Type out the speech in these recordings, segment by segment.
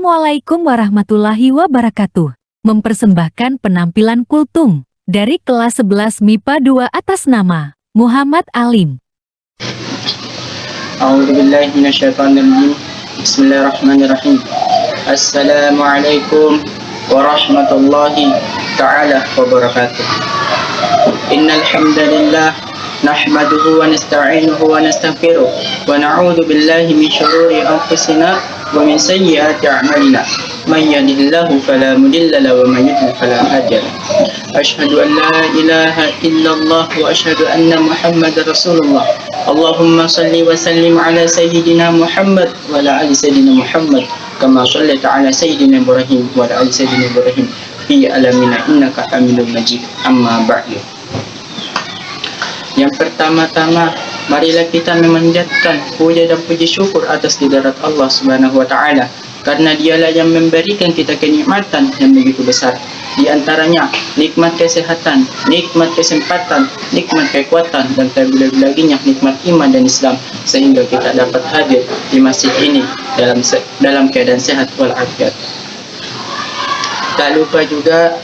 Assalamualaikum warahmatullahi wabarakatuh. Mempersembahkan penampilan kultum dari kelas 11 MIPA 2 atas nama Muhammad Alim. A'udzubillahi minasyaitonirrajim. Bismillahirrahmanirrahim. Assalamualaikum warahmatullahi ta'ala wabarakatuh. Innal hamdalillah nahmaduhu wa nasta'inuhu wa nastaghfiruh wa na'udzu billahi min shururi anfusina wa min sayyiati a'malina. Man yahdihillahu fala mudilla lahu wa man yudlil fala hadiya lahu. Asyhadu an la ilaha illallah wa asyhadu anna Muhammadar Rasulullah. Allahumma salli wa sallim ala sayyidina Muhammad wa ala ali sayyidina Muhammad kama shallaita ala sayyidina Ibrahim wa ala ali sayyidina Ibrahim fi alamina innaka Hamidum Majid. Amma ba'du. Yang pertama-tama, marilah kita memanjatkan puja dan puji syukur atas hadirat Allah Subhanahu wa taala, karena dialah yang memberikan kita kenikmatan yang begitu besar. Di antaranya nikmat kesehatan, nikmat kesempatan, nikmat kekuatan, dan terlebih-lebihinya nikmat iman dan Islam, sehingga kita dapat hadir di masjid ini dalam keadaan sehat walafiat. Tak lupa juga,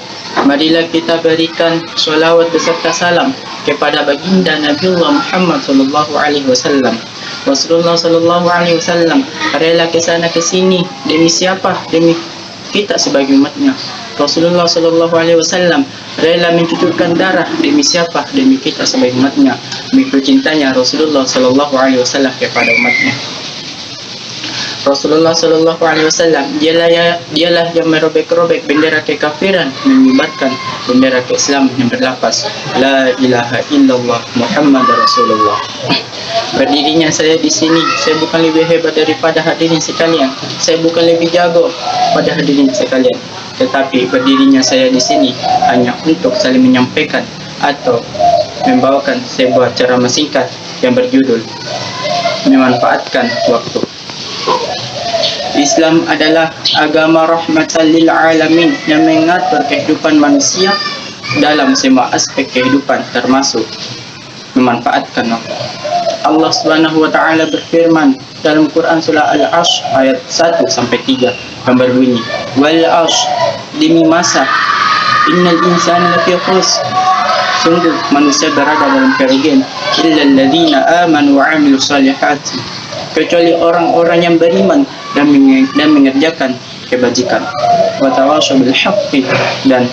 marilah kita berikan sholawat beserta salam kepada baginda Nabiullah Muhammad sallallahu alaihi wasallam. Rasulullah sallallahu alaihi wasallam rela ke sana ke sini demi siapa? Demi kita sebagai umatnya. Rasulullah sallallahu alaihi wasallam rela mencucurkan darah demi siapa? Demi kita sebagai umatnya. Begitu cintanya Rasulullah sallallahu alaihi wasallam kepada umatnya. Rasulullah sallallahu alaihi wasallam dialah yang merobek-robek bendera kekafiran, mengibarkan bendera keislaman yang berlafaz la ilaha illallah Muhammadar Rasulullah. Berdirinya saya di sini, saya bukan lebih hebat daripada hadirin sekalian, saya bukan lebih jago pada hadirin sekalian, tetapi berdirinya saya di sini hanya untuk saling menyampaikan atau membawakan sebuah ceramah singkat yang berjudul memanfaatkan waktu. Islam adalah agama rahmatan lil alamin yang mengatur kehidupan manusia dalam semua aspek kehidupan, termasuk memanfaatkan waktu. Allah Subhanahu wa taala berfirman dalam Quran surah Al-Ashr ayat 1 sampai 3 yang berbunyi, wal ashr, demi masa, innal insana lafi khusr, sungguh manusia berada dalam kerugian, illal ladzina amanu wa 'amilus solihati, kecuali orang-orang yang beriman dan mengerjakan kebajikan, wa tawashaw bil haqqi, dan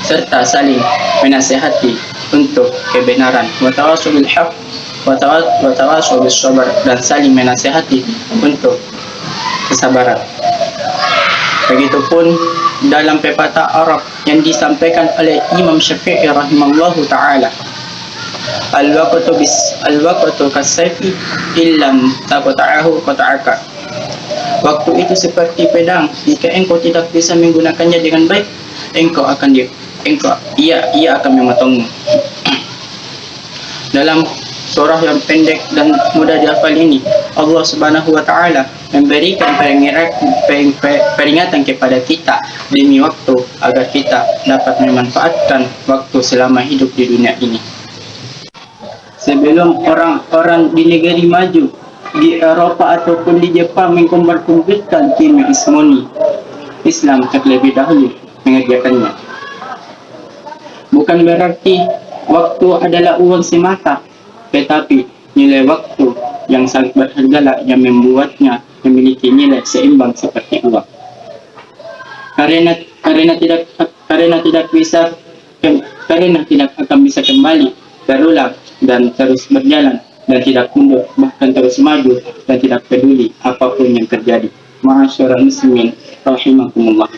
serta saling menasihati untuk kebenaran, wa tawashaw bil haqq wa tawashaw bis sabr, dan saling menasihati untuk kesabaran. Begitupun dalam pepatah Arab yang disampaikan oleh Imam Syafi'i rahimallahu taala, al-waqtu kas-sayfi illam taqta'ahu qata'aka. Waktu itu seperti pedang, jika engkau tidak bisa menggunakannya dengan baik, ia akan memotongmu. Dalam surah yang pendek dan mudah dihafal ini, Allah Subhanahu wa taala memberikan peringatan kepada kita demi waktu, agar kita dapat memanfaatkan waktu selama hidup di dunia ini. Sebelum orang-orang di negeri maju di Eropa ataupun di Jepang mengkompetisikan kimia ismoni, Islam terlebih dahulu mengerjakannya. Bukan berarti waktu adalah uang semata, tetapi nilai waktu yang sangat berharga yang membuatnya memiliki nilai seimbang seperti uang. Karena tidak akan bisa kembali berulang dan terus berjalan dan tidak mundur, bahkan terus maju dan tidak peduli apapun yang terjadi. Ma'asyiral muslimin rahimakumullah.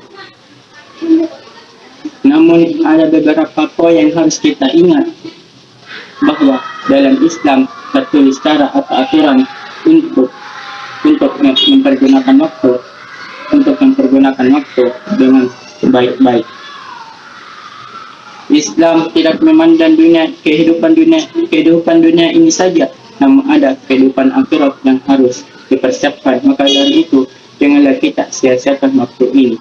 Namun ada beberapa poin yang harus kita ingat, bahwa dalam Islam tertulis cara atau aturan untuk mempergunakan waktu dengan baik-baik. Islam tidak memandang kehidupan dunia ini saja, namun ada kehidupan akhirat yang harus dipersiapkan. Maka dari itu, janganlah kita sia-siakan waktu ini.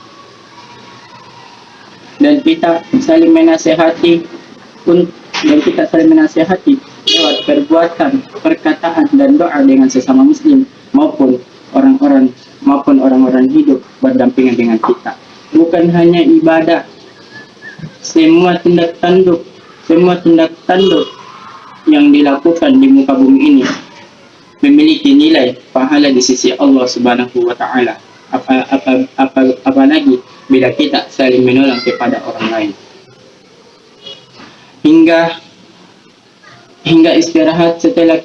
Dan kita saling menasihati lewat perbuatan, perkataan, dan doa dengan sesama muslim maupun orang-orang maupun orang-orang hidup berdampingan dengan kita. Bukan hanya ibadah, semua tindak tanduk yang dilakukan di muka bumi ini memiliki nilai pahala di sisi Allah Subhanahu wa taala. Apalagi bila kita saling menolong kepada orang lain. Hingga istirahat setelah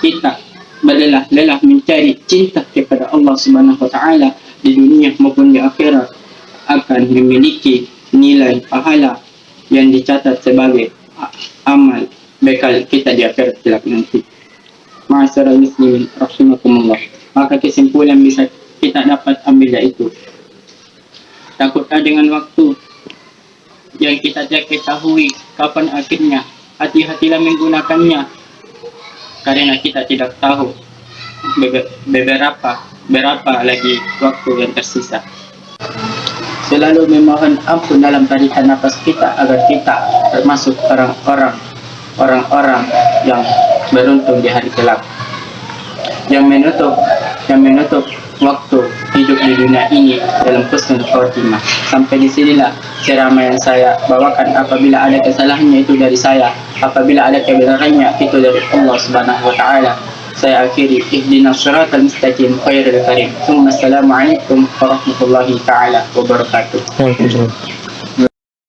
kita berlelah-lelah mencari cinta kepada Allah Subhanahu wa taala di dunia maupun di akhirat, akan memiliki nilai pahala yang dicatat sebagai amal bekal kita di akhirat kelak nanti. Ma'asyiral muslimin rahimakumullah. Maka kesimpulan bisa kita dapat ambil yaitu, takutlah dengan waktu yang kita tidak ketahui kapan akhirnya. Hati-hatilah menggunakannya, karena kita tidak tahu berapa lagi waktu yang tersisa. Selalu memohon ampun dalam tarikan nafas kita agar kita termasuk orang-orang yang beruntung di hari kelak, yang menutup waktu hidup di dunia ini dalam husnul khotimah. Sampai di sinilah ceramah yang saya bawakan. Apabila ada kesalahannya itu dari saya, apabila ada kebenarannya itu dari Allah Subhanahu wa taala. Saya akhiri, ihdinas siratal mustaqim khairul karim. Assalamualaikum warahmatullahi taala wabarakatuh.